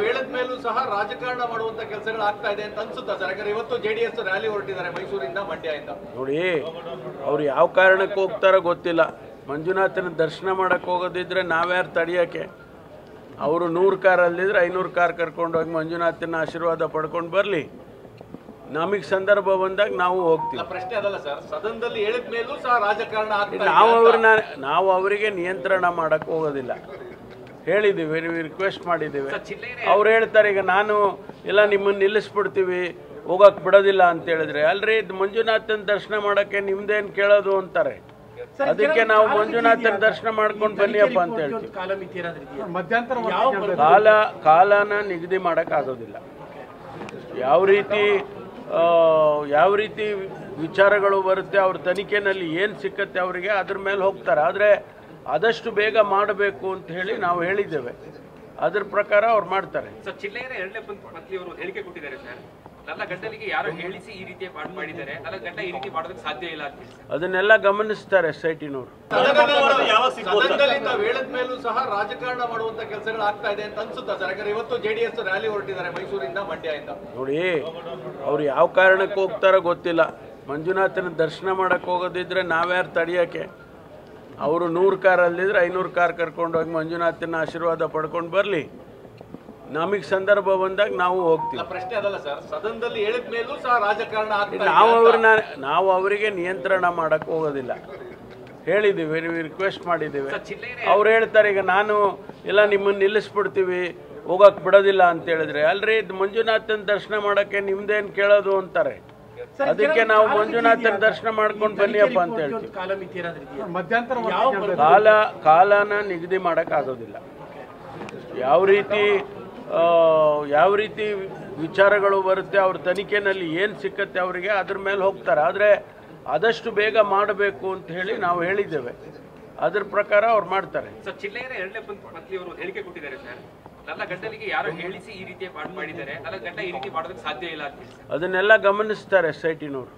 ವೇಳದ ಮೇಲೂ ಸಹ ರಾಜಕಾರಣ ಮಾಡುವಂತ ಕೆಲಸಗಳು ಆಗ್ತಾ ಇದೆ ಅಂತ ಅನ್ಸುತ್ತಾ ಸರ್? ಯಾಕಂದ್ರೆ ಇವತ್ತು ಜೆಡಿಎಸ್ ರ್ಯಾಲಿ ಹೊರಟಿದ್ದಾರೆ ಮೈಸೂರಿಂದ ಮಂಡ್ಯದಿಂದ. ನೋಡಿ, ಅವ್ರು ಯಾವ ಕಾರಣಕ್ಕೆ ಹೋಗ್ತಾರೋ ಗೊತ್ತಿಲ್ಲ. ಮಂಜುನಾಥನ ದರ್ಶನ ಮಾಡಕ್ಕೆ ಹೋಗೋದಿದ್ರೆ ನಾವ್ಯಾರು ತಡೆಯೋಕ್ಕೆ? ಅವರು 100 ಕಾರಲ್ಲಿದ್ರೆ 500 ಕಾರ್ ಕರ್ಕೊಂಡು ಹೋಗಿ ಮಂಜುನಾಥನ ಆಶೀರ್ವಾದ ಪಡ್ಕೊಂಡು ಬರಲಿ. ನಮಗೆ ಸಂದರ್ಭ ಬಂದಾಗ ನಾವು ಹೋಗ್ತೀವಿ. ಪ್ರಶ್ನೆ ಅದಲ್ಲ ಸರ್, ಸದನದಲ್ಲಿ ಹೇಳಿದ ಮೇಲೂ ಸಹ ರಾಜಕಾರಣ ನಾವು ಅವರಿಗೆ ನಿಯಂತ್ರಣ ಮಾಡಕ್ಕೆ ಹೋಗೋದಿಲ್ಲ. ಹೇಳಿದ್ದೀವಿ, ರಿಕ್ವೆಸ್ಟ್ ಮಾಡಿದ್ದೀವಿ. ಅವ್ರು ಹೇಳ್ತಾರೆ ಈಗ ನಾನು ಇಲ್ಲ ನಿಮ್ಮನ್ನು ನಿಲ್ಲಿಸ್ಬಿಡ್ತೀವಿ, ಹೋಗಕ್ಕೆ ಬಿಡೋದಿಲ್ಲ ಅಂತ ಹೇಳಿದ್ರೆ, ಅಲ್ರಿ ಮಂಜುನಾಥನ ದರ್ಶನ ಮಾಡೋಕ್ಕೆ ನಿಮ್ದೇನು ಕೇಳೋದು ಅಂತಾರೆ. ಅದಕ್ಕೆ ನಾವು ಮಂಜುನಾಥನ ದರ್ಶನ ಮಾಡ್ಕೊಂಡು ಬನ್ನಿಯಪ್ಪ ಅಂತ ಹೇಳ್ತೀವಿ. ಕಾಲನ ನಿಗದಿ ಮಾಡೋಕ್ಕಾಗೋದಿಲ್ಲ. ಯಾವ ರೀತಿ ವಿಚಾರಗಳು ಬರುತ್ತೆ, ಅವ್ರ ತನಿಖೆನಲ್ಲಿ ಏನು ಸಿಕ್ಕತ್ತೆ ಅವರಿಗೆ ಅದ್ರ ಮೇಲೆ ಹೋಗ್ತಾರೆ. ಆದರೆ ಆದಷ್ಟು ಬೇಗ ಮಾಡಬೇಕು ಅಂತ ಹೇಳಿ ನಾವು ಹೇಳಿದ್ದೇವೆ. ಅದ್ರ ಪ್ರಕಾರ ಅವ್ರು ಮಾಡ್ತಾರೆ. ಸರ್, ಚಿಲ್ಲೆಯರ ಎರಡನೇ ಪತ್ನಿ ಅವರು ಹೇಳಿಕೆ ಕೊಟ್ಟಿದ್ದಾರೆ ಸರ್, ನನ್ನ ಗಂಡನಿಗೆ ಯಾರೋ ಹೇಳಿಸಿ ಈ ರೀತಿ ಮಾಡಿದ್ದಾರೆ, ನನ್ನ ಗಂಡ ಈ ರೀತಿ ಮಾಡೋದಕ್ಕೆ ಸಾಧ್ಯ ಇಲ್ಲ ಅಂತ. ಅದನ್ನೆಲ್ಲ ಗಮನಿಸ್ತಾರೆ SIT-ನವರು. ವೇಳದ ಮೇಲೂ ಸಹ ರಾಜಕಾರಣ ಮಾಡುವಂತ ಕೆಲಸಗಳು ಆಗ್ತಾ ಇದೆ ಅಂತ ಅನ್ಸುತ್ತಾ ಸರ್? ಯಾಕಂದ್ರೆ ಇವತ್ತು ಜೆಡಿಎಸ್ ರ್ಯಾಲಿ ಹೊರಟಿದ್ದಾರೆ ಮೈಸೂರಿಂದ ಮಂಡ್ಯದಿಂದ. ನೋಡಿ, ಅವ್ರು ಯಾವ ಕಾರಣಕ್ಕೆ ಹೋಗ್ತಾರೋ ಗೊತ್ತಿಲ್ಲ. ಮಂಜುನಾಥನ ದರ್ಶನ ಮಾಡಕ್ಕೆ ಹೋಗೋದಿದ್ರೆ ನಾವ್ಯಾರು ತಡೆಯೋಕ್ಕೆ? ಅವರು 100 ಕಾರಲ್ಲಿದ್ರೆ 500 ಕಾರ್ ಕರ್ಕೊಂಡು ಹೋಗಿ ಮಂಜುನಾಥನ ಆಶೀರ್ವಾದ ಪಡ್ಕೊಂಡು ಬರಲಿ. ನಮಗೆ ಸಂದರ್ಭ ಬಂದಾಗ ನಾವು ಹೋಗ್ತೀವಿ. ಪ್ರಶ್ನೆ ಅದಲ್ಲ ಸರ್, ಸದನದಲ್ಲಿ ಹೇಳಿದ ಮೇಲೂ ಸಹ ರಾಜಕಾರಣ ನಾವು ಅವರಿಗೆ ನಿಯಂತ್ರಣ ಮಾಡಕ್ಕೆ ಹೋಗೋದಿಲ್ಲ. ಹೇಳಿದ್ದೀವಿ, ರಿಕ್ವೆಸ್ಟ್ ಮಾಡಿದ್ದೀವಿ. ಅವ್ರು ಹೇಳ್ತಾರೆ ಈಗ ನಾನು ಇಲ್ಲ ನಿಮ್ಮನ್ನು ನಿಲ್ಲಿಸ್ಬಿಡ್ತೀವಿ, ಹೋಗಕ್ಕೆ ಬಿಡೋದಿಲ್ಲ ಅಂತ ಹೇಳಿದ್ರೆ, ಅಲ್ರಿ ಮಂಜುನಾಥನ ದರ್ಶನ ಮಾಡೋಕ್ಕೆ ನಿಮ್ದೇನು ಕೇಳೋದು ಅಂತಾರೆ. ಅದಕ್ಕೆ ನಾವು ಮಂಜುನಾಥನ ದರ್ಶನ ಮಾಡ್ಕೊಂಡು ಬನ್ನಿಯಪ್ಪ ಅಂತ ಹೇಳ್ತೀವಿ. ಕಾಲನ ನಿಗದಿ ಮಾಡೋಕ್ಕಾಗೋದಿಲ್ಲ. ಯಾವ ರೀತಿ ವಿಚಾರಗಳು ಬರುತ್ತೆ, ಅವ್ರ ತನಿಖೆನಲ್ಲಿ ಏನು ಸಿಕ್ಕತ್ತೆ ಅವರಿಗೆ ಅದ್ರ ಮೇಲೆ ಹೋಗ್ತಾರೆ. ಆದರೆ ಆದಷ್ಟು ಬೇಗ ಮಾಡಬೇಕು ಅಂತ ಹೇಳಿ ನಾವು ಹೇಳಿದ್ದೇವೆ. ಅದ್ರ ಪ್ರಕಾರ ಅವ್ರು ಮಾಡ್ತಾರೆ. ಸರ್, ಚಿಲ್ಲೆಯರ ಎರಡನೇ ಪತ್ನಿ ಅವರು ಹೇಳಿಕೆ ಕೊಟ್ಟಿದ್ದಾರೆ ಸರ್, ನನ್ನ ಗಂಡನಿಗೆ ಯಾರೋ ಹೇಳಿಸಿ ಈ ರೀತಿ ಮಾಡಿದ್ದಾರೆ, ನನ್ನ ಗಂಡ ಈ ರೀತಿ ಮಾಡೋದಕ್ಕೆ ಸಾಧ್ಯ ಇಲ್ಲ ಅಂತ. ಅದನ್ನೆಲ್ಲ ಗಮನಿಸ್ತಾರೆ SIT-ನವರು.